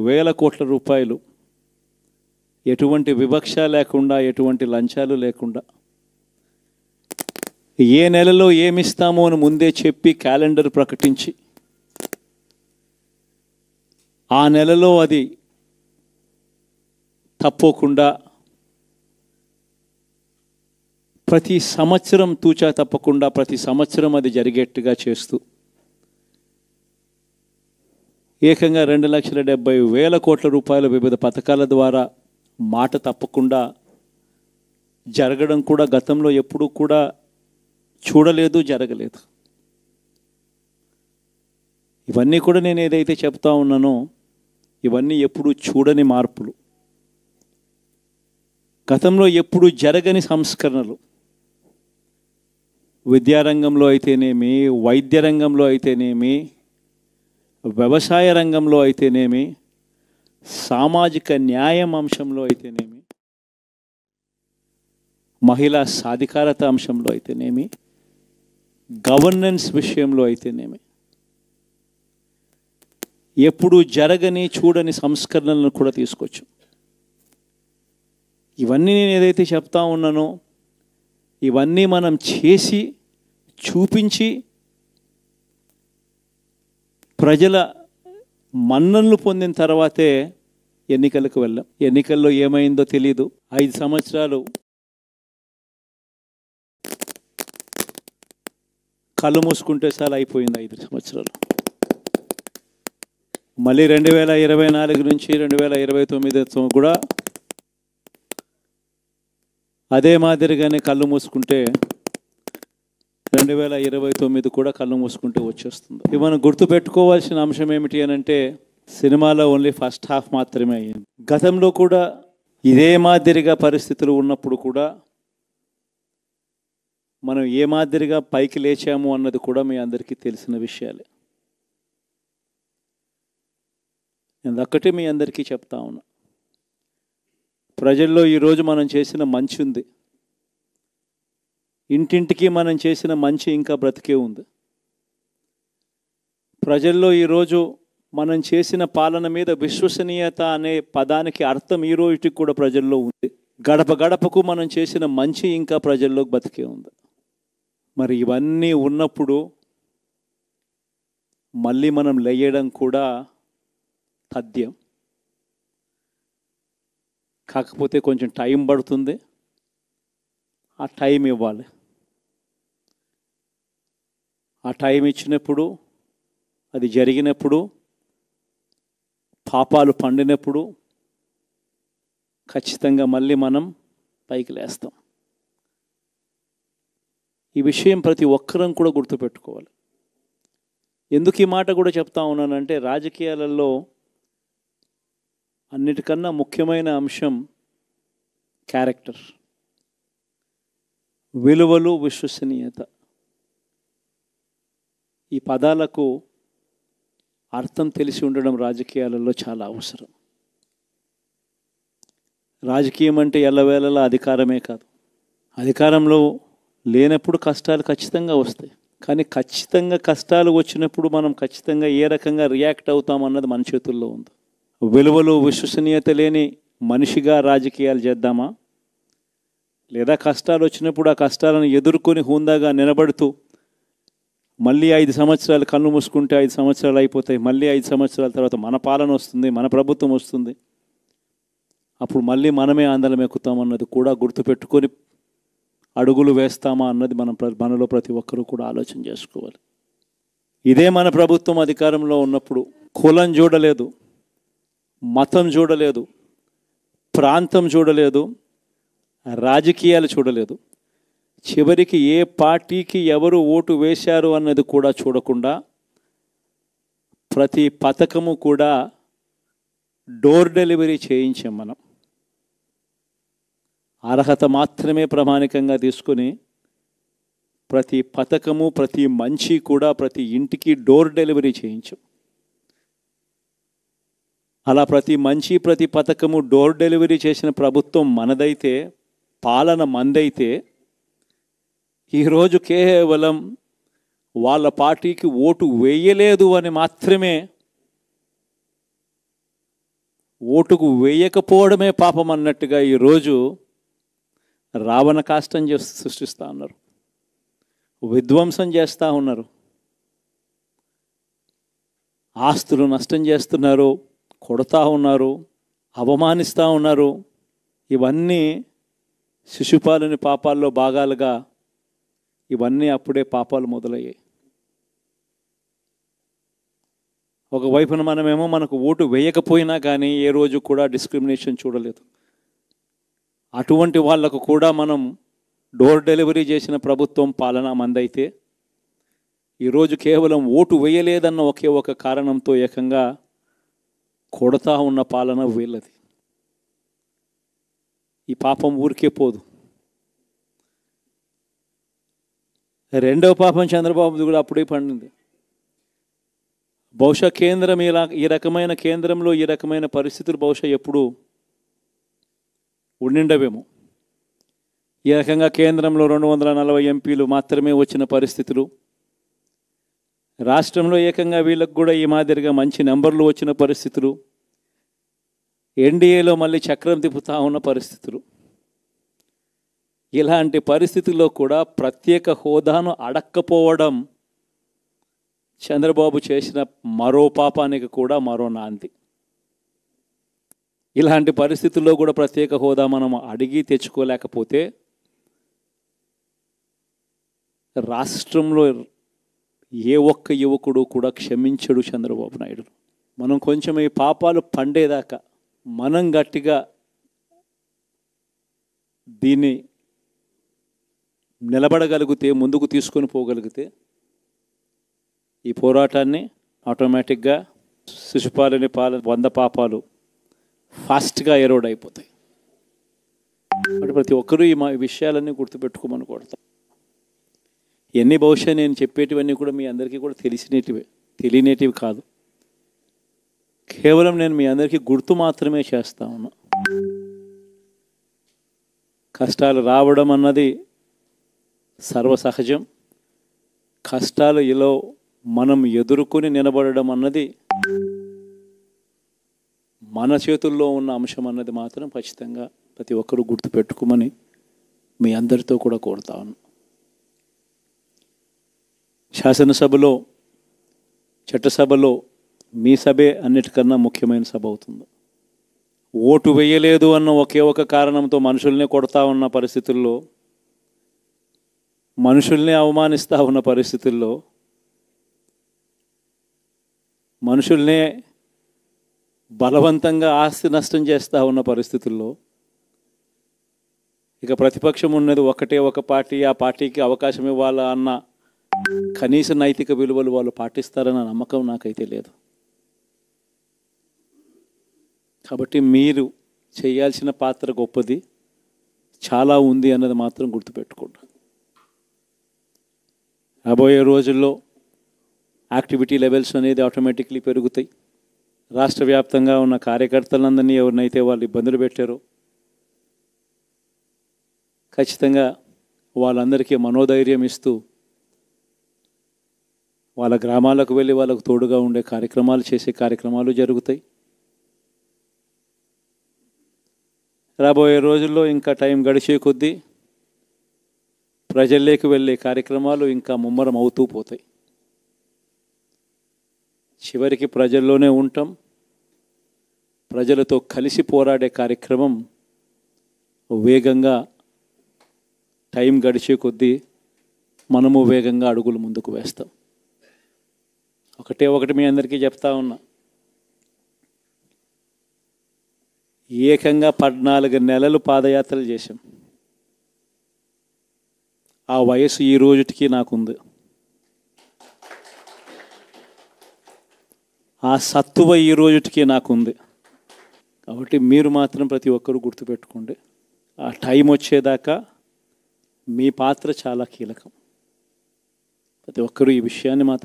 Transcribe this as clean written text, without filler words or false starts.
వేల కోట్ల రూపాయలు ఎటువంటి వివక్ష లేకుండా, ఎటువంటి లంచాలు లేకుండా, ఏ నెలలో ఏమిస్తామో అని ముందే చెప్పి క్యాలెండర్ ప్రకటించి ఆ నెలలో అది తప్పకుండా ప్రతి సంవత్సరం తూచా తప్పకుండా ప్రతి సంవత్సరం అది జరిగేట్టుగా చేస్తూ ఏకంగా 2,70,000 కోట్ల రూపాయల వివిధ పథకాల ద్వారా మాట తప్పకుండా జరగడం కూడా గతంలో ఎప్పుడూ కూడా చూడలేదు, జరగలేదు. ఇవన్నీ కూడా నేను ఏదైతే చెప్తా ఉన్నానో ఇవన్నీ ఎప్పుడూ చూడని మార్పులు, గతంలో ఎప్పుడూ జరగని సంస్కరణలు. విద్యారంగంలో అయితేనేమి, వైద్య రంగంలో అయితేనేమి, వ్యవసాయ రంగంలో అయితేనేమి, సామాజిక న్యాయం అంశంలో అయితేనేమి, మహిళా సాధికారత అంశంలో అయితేనేమి, గవర్నెన్స్ విషయంలో అయితేనేమి ఎప్పుడు జరగని చూడని సంస్కరణలను కూడా తీసుకొచ్చు. ఇవన్నీ నేను ఏదైతే చెప్తా ఉన్నానో ఇవన్నీ మనం చేసి చూపించి ప్రజల మన్ననలు పొందిన తర్వాతే ఎన్నికలకు వెళ్ళాం. ఎన్నికల్లో ఏమైందో తెలీదు. 5 సంవత్సరాలు కళ్ళు మూసుకుంటే చాలా అయిపోయింది. 5 సంవత్సరాలు. మళ్ళీ 2024 నుంచి 2029 కూడా అదే మాదిరిగానే కళ్ళు మూసుకుంటే 2029 కూడా కళ్ళు మూసుకుంటే వచ్చేస్తుంది. ఇవి మనం గుర్తుపెట్టుకోవాల్సిన అంశం ఏమిటి అని అంటే, సినిమాలో ఓన్లీ ఫస్ట్ హాఫ్ మాత్రమే అయ్యింది. గతంలో కూడా ఇదే మాదిరిగా పరిస్థితులు ఉన్నప్పుడు కూడా మనం ఏ మాదిరిగా పైకి లేచాము అన్నది కూడా మీ అందరికీ తెలిసిన విషయాలే. నేను ఒక్కటే మీ అందరికీ చెప్తా ఉన్నా, ప్రజల్లో ఈరోజు మనం చేసిన మంచి ఉంది. ఇంటింటికి మనం చేసిన మంచి ఇంకా బ్రతికే ఉంది. ప్రజల్లో ఈరోజు మనం చేసిన పాలన మీద విశ్వసనీయత అనే పదానికి అర్థం ఈ రోజుకి కూడా ప్రజల్లో ఉంది. గడప గడపకు మనం చేసిన మంచి ఇంకా ప్రజల్లోకి బతికే ఉంది. మరి ఇవన్నీ ఉన్నప్పుడు మళ్ళీ మనం లేయడం కూడా తథ్యం. కాకపోతే కొంచెం టైం పడుతుంది. ఆ టైం ఇవ్వాలి. ఆ టైం ఇచ్చినప్పుడు, అది జరిగినప్పుడు, పాపాలు పండినప్పుడు ఖచ్చితంగా మళ్ళీ మనం పైకి లేస్తాం. ఈ విషయం ప్రతి ఒక్కరం కూడా గుర్తుపెట్టుకోవాలి. ఎందుకు ఈ మాట కూడా చెప్తా ఉన్నానంటే, రాజకీయాలలో అన్నిటికన్నా ముఖ్యమైన అంశం క్యారెక్టర్, విలువలు, విశ్వసనీయత. ఈ పదాలకు అర్థం తెలిసి ఉండడం రాజకీయాలలో చాలా అవసరం. రాజకీయం అంటే ఎల్లవేళలా అధికారమే కాదు. అధికారంలో లేనప్పుడు కష్టాలు ఖచ్చితంగా వస్తాయి. కానీ ఖచ్చితంగా కష్టాలు వచ్చినప్పుడు మనం ఖచ్చితంగా ఏ రకంగా రియాక్ట్ అవుతామన్నది మన చేతుల్లో ఉంది. విలువలు, విశ్వసనీయత లేని మనిషిగా రాజకీయాలు చేద్దామా, లేదా కష్టాలు వచ్చినప్పుడు ఆ కష్టాలను ఎదుర్కొని హుందాగా నిలబడుతూ మళ్ళీ 5 సంవత్సరాలు కళ్ళు మూసుకుంటే 5 సంవత్సరాలు అయిపోతాయి, మళ్ళీ 5 సంవత్సరాల తర్వాత మన పాలన వస్తుంది, మన ప్రభుత్వం వస్తుంది, అప్పుడు మళ్ళీ మనమే ఆందోళన ఎక్కుతామన్నది కూడా గుర్తుపెట్టుకొని అడుగులు వేస్తామా అన్నది మనలో ప్రతి ఒక్కరూ కూడా ఆలోచన చేసుకోవాలి. ఇదే మన ప్రభుత్వం అధికారంలో ఉన్నప్పుడు కులం చూడలేదు, మతం చూడలేదు, ప్రాంతం చూడలేదు, రాజకీయాలు చూడలేదు, చివరికి ఏ పార్టీకి ఎవరు ఓటు వేశారు అన్నది కూడా చూడకుండా ప్రతి పథకము కూడా డోర్ డెలివరీ చేయించాం. మనం అర్హత మాత్రమే ప్రామాణికంగా తీసుకొని ప్రతి పథకము, ప్రతి మంచి కూడా ప్రతి ఇంటికి డోర్ డెలివరీ చేయించాం. అలా ప్రతి మంచి, ప్రతి పథకము డోర్ డెలివరీ చేసిన ప్రభుత్వం మనదైతే, పాలన మందైతే, ఈరోజు కేవలం వాళ్ళ పార్టీకి ఓటు వేయలేదు అని మాత్రమే ఓటుకు వేయకపోవడమే పాపం అన్నట్టుగా ఈరోజు రావణ కాష్టం సృష్టిస్తూ ఉన్నారు, విధ్వంసం చేస్తూ ఉన్నారు, ఆస్తులు నష్టం చేస్తున్నారు, కొడతా ఉన్నారు, అవమానిస్తూ ఉన్నారు. ఇవన్నీ శిశుపాలుని పాపాల్లో భాగాలుగా ఇవన్నీ అప్పుడే పాపాలు మొదలయ్యాయి. ఒకవైపున మనమేమో మనకు ఓటు వేయకపోయినా కానీ ఏ రోజు కూడా డిస్క్రిమినేషన్ చూడలేదు. అటువంటి వాళ్లకు కూడా మనం డోర్ డెలివరీ చేసిన ప్రభుత్వం పాలన మందైతే ఈరోజు కేవలం ఓటు వేయలేదన్న ఒకే ఒక కారణంతో ఏకంగా కొడతా ఉన్న పాలన వీళ్ళది. ఈ పాపం ఊరికే పోదు. రెండవ పాపం చంద్రబాబుది కూడా అప్పుడే పండింది. బహుశా కేంద్రం ఈ రకమైన కేంద్రంలో ఈ రకమైన పరిస్థితులు బహుశా ఎప్పుడు ఉండిండవేమో. ఈ రకంగా కేంద్రంలో 240 ఎంపీలు మాత్రమే వచ్చిన పరిస్థితులు, రాష్ట్రంలో ఏకంగా వీళ్ళకు కూడా ఈ మాదిరిగా మంచి నెంబర్లు వచ్చిన పరిస్థితులు, ఎన్డీఏలో మళ్ళీ చక్రం తిప్పుతా ఉన్న పరిస్థితులు. ఇలాంటి పరిస్థితుల్లో కూడా ప్రత్యేక హోదాను అడక్కపోవడం చంద్రబాబు చేసిన మరో పాపానికి కూడా మరో నాంది. ఇలాంటి పరిస్థితుల్లో కూడా ప్రత్యేక హోదా మనం అడిగి తెచ్చుకోలేకపోతే రాష్ట్రంలో ఏ ఒక్క యువకుడు కూడా క్షమించడు చంద్రబాబు నాయుడు. మనం కొంచెం ఈ పాపాలు పండేదాకా మనం గట్టిగా దీన్ని నిలబడగలిగితే, ముందుకు తీసుకొని పోగలిగితే ఈ పోరాటాన్ని ఆటోమేటిక్గా శిశుపాలుని 100 పాపాలు ఫాస్ట్గా ఎరోడ్ అయిపోతాయి. అంటే ప్రతి ఒక్కరూ ఈ విషయాలన్నీ గుర్తుపెట్టుకోమని కొడతాం. ఎన్ని బహుశా నేను చెప్పేటివన్నీ కూడా మీ అందరికీ కూడా తెలియనేటివి కాదు. కేవలం నేను మీ అందరికీ గుర్తు మాత్రమే చేస్తా ఉన్నా. కష్టాలు రావడం అన్నది సర్వసహజం. కష్టాలు ఇలా మనం ఎదుర్కొని నిలబడడం అన్నది మన చేతుల్లో ఉన్న అంశం అన్నది మాత్రం ఖచ్చితంగా ప్రతి ఒక్కరూ గుర్తుపెట్టుకోమని మీ అందరితో కూడా కోరుతా ఉన్నాను. శాసనసభలో, చట్టసభలో మీ సభే అన్నిటికన్నా ముఖ్యమైన సభ అవుతుంది. ఓటు వేయలేదు అన్న ఒకే ఒక కారణంతో మనుషుల్ని కొడతా ఉన్న పరిస్థితుల్లో, మనుషుల్ని అవమానిస్తూ ఉన్న పరిస్థితుల్లో, మనుషుల్నే బలవంతంగా ఆస్తి నష్టం చేస్తూ ఉన్న పరిస్థితుల్లో ఇక ప్రతిపక్షం ఉన్నది ఒకటే ఒక పార్టీ, ఆ పార్టీకి అవకాశం ఇవ్వాలా అన్న కనీస నైతిక విలువలు వాళ్ళు పాటిస్తారన్న నమ్మకం నాకైతే లేదు. కాబట్టి మీరు చేయాల్సిన పాత్ర గొప్పది, చాలా ఉంది అన్నది మాత్రం గుర్తుపెట్టుకోండి. రాబోయే రోజుల్లో యాక్టివిటీ లెవెల్స్ అనేది ఆటోమేటిక్లీ పెరుగుతాయి. రాష్ట్ర వ్యాప్తంగా ఉన్న కార్యకర్తలందరినీ ఎవరినైతే వాళ్ళు ఇబ్బందులు పెట్టారో ఖచ్చితంగా వాళ్ళందరికీ మనోధైర్యం ఇస్తూ వాళ్ళ గ్రామాలకు వెళ్ళి వాళ్ళకు తోడుగా ఉండే కార్యక్రమాలు చేసే కార్యక్రమాలు జరుగుతాయి. రాబోయే రోజుల్లో ఇంకా టైం గడిచే కొద్దీ ప్రజల్లోకి వెళ్ళే కార్యక్రమాలు ఇంకా ముమ్మరం అవుతూ పోతాయి. చివరికి ప్రజల్లోనే ఉంటాం. ప్రజలతో కలిసి పోరాడే కార్యక్రమం వేగంగా టైం గడిచే కొద్దీ మనము వేగంగా అడుగులు ముందుకు వేస్తాం. ఒకటి మీ అందరికీ చెప్తా ఉన్నా, ఏకంగా 14 నెలలు పాదయాత్రలు చేశాం. ఆ వయసు ఈ రోజుటికి నాకుంది. ఆ సత్తువ ఈ రోజుటికి నాకుంది. కాబట్టి మీరు మాత్రం ప్రతి ఒక్కరూ గుర్తుపెట్టుకోండి, ఆ టైం వచ్చేదాకా మీ పాత్ర చాలా కీలకం. ప్రతి ఒక్కరూ ఈ విషయాన్ని మాత్రం